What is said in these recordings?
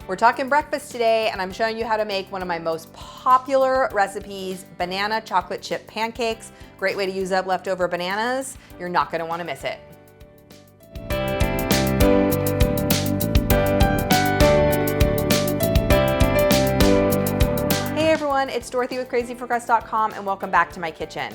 We're talking breakfast today, and I'm showing you how to make one of my most popular recipes, banana chocolate chip pancakes. Great way to use up leftover bananas. You're not gonna wanna miss it. Hey everyone, it's Dorothy with crazyforcrust.com, and welcome back to my kitchen.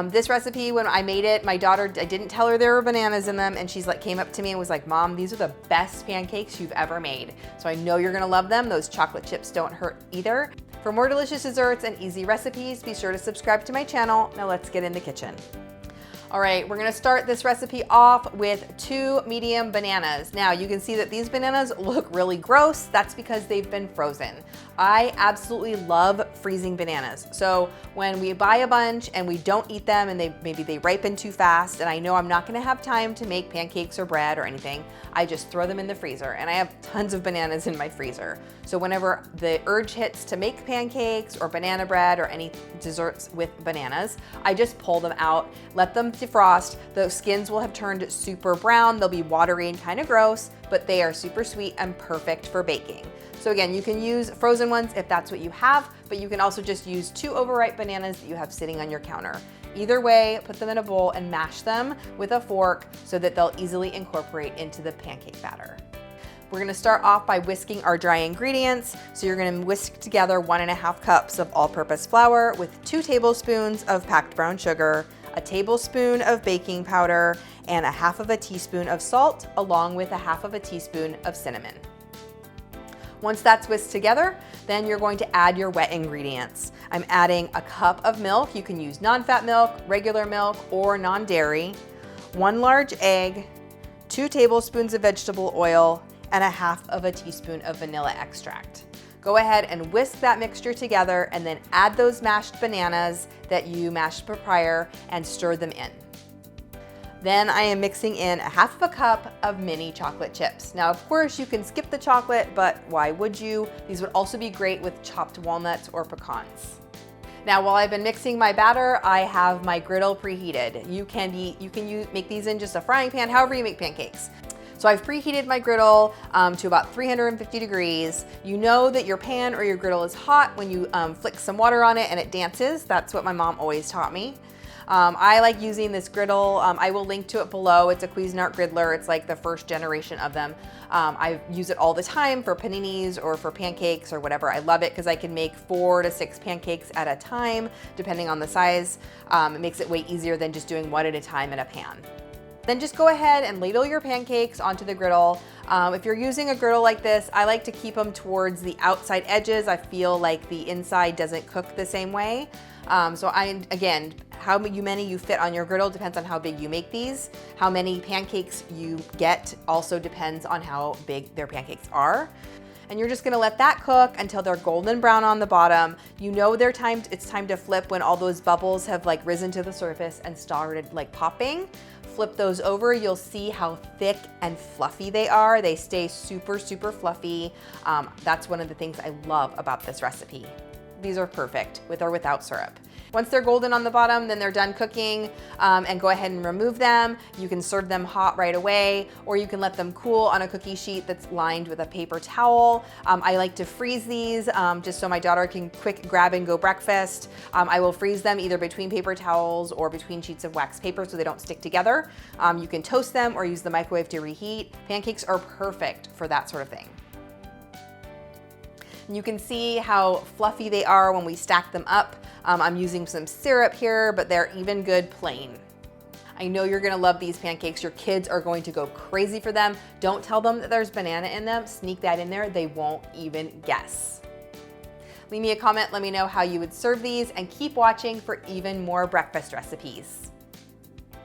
This recipe, when I made it, my daughter, I didn't tell her there were bananas in them, and she's like, came up to me and was like, Mom, these are the best pancakes you've ever made. So I know you're gonna love them. Those chocolate chips don't hurt either. For more delicious desserts and easy recipes, be sure to subscribe to my channel. Now let's get in the kitchen. All right, we're gonna start this recipe off with 2 medium bananas. Now you can see that these bananas look really gross. That's because they've been frozen. I absolutely love freezing bananas. So when we buy a bunch and we don't eat them and maybe they ripen too fast, and I know I'm not gonna have time to make pancakes or bread or anything, I just throw them in the freezer, and I have tons of bananas in my freezer. So whenever the urge hits to make pancakes or banana bread or any desserts with bananas, I just pull them out, let them defrost. The skins will have turned super brown. They'll be watery and kind of gross, but they are super sweet and perfect for baking. So again, you can use frozen ones if that's what you have, but you can also just use 2 overripe bananas that you have sitting on your counter. Either way, put them in a bowl and mash them with a fork so that they'll easily incorporate into the pancake batter. We're gonna start off by whisking our dry ingredients. So you're gonna whisk together 1.5 cups of all-purpose flour with 2 tablespoons of packed brown sugar, a tablespoon of baking powder, and 1/2 teaspoon of salt, along with 1/2 teaspoon of cinnamon. Once that's whisked together, then you're going to add your wet ingredients. I'm adding a cup of milk. You can use non-fat milk, regular milk, or non-dairy, 1 large egg, 2 tablespoons of vegetable oil, and 1/2 teaspoon of vanilla extract. Go ahead and whisk that mixture together and then add those mashed bananas that you mashed prior and stir them in. Then I am mixing in 1/2 cup of mini chocolate chips. Now, of course, you can skip the chocolate, but why would you? These would also be great with chopped walnuts or pecans. Now, while I've been mixing my batter, I have my griddle preheated. You can make these in just a frying pan, however you make pancakes. So I've preheated my griddle to about 350 degrees. You know that your pan or your griddle is hot when you flick some water on it and it dances. That's what my mom always taught me. I like using this griddle. I will link to it below. It's a Cuisinart griddler. It's like the first generation of them. I use it all the time for paninis or for pancakes or whatever. I love it because I can make 4 to 6 pancakes at a time, depending on the size. It makes it way easier than just doing 1 at a time in a pan. Then just go ahead and ladle your pancakes onto the griddle. If you're using a griddle like this, I like to keep them towards the outside edges. I feel like the inside doesn't cook the same way. Again, how many you fit on your griddle depends on how big you make these. How many pancakes you get also depends on how big their pancakes are. And you're just gonna let that cook until they're golden brown on the bottom. You know it's time to flip when all those bubbles have like risen to the surface and started like popping. Flip those over, you'll see how thick and fluffy they are. They stay super, super fluffy. That's one of the things I love about this recipe. These are perfect with or without syrup. Once they're golden on the bottom, then they're done cooking, and go ahead and remove them. You can serve them hot right away, or you can let them cool on a cookie sheet that's lined with a paper towel. I like to freeze these just so my daughter can quick grab and go breakfast. I will freeze them either between paper towels or between sheets of wax paper so they don't stick together. You can toast them or use the microwave to reheat. Pancakes are perfect for that sort of thing. And you can see how fluffy they are when we stack them up. I'm using some syrup here, but they're even good plain. I know you're gonna love these pancakes. Your kids are going to go crazy for them. Don't tell them that there's banana in them. Sneak that in there. They won't even guess. Leave me a comment. Let me know how you would serve these, and keep watching for even more breakfast recipes.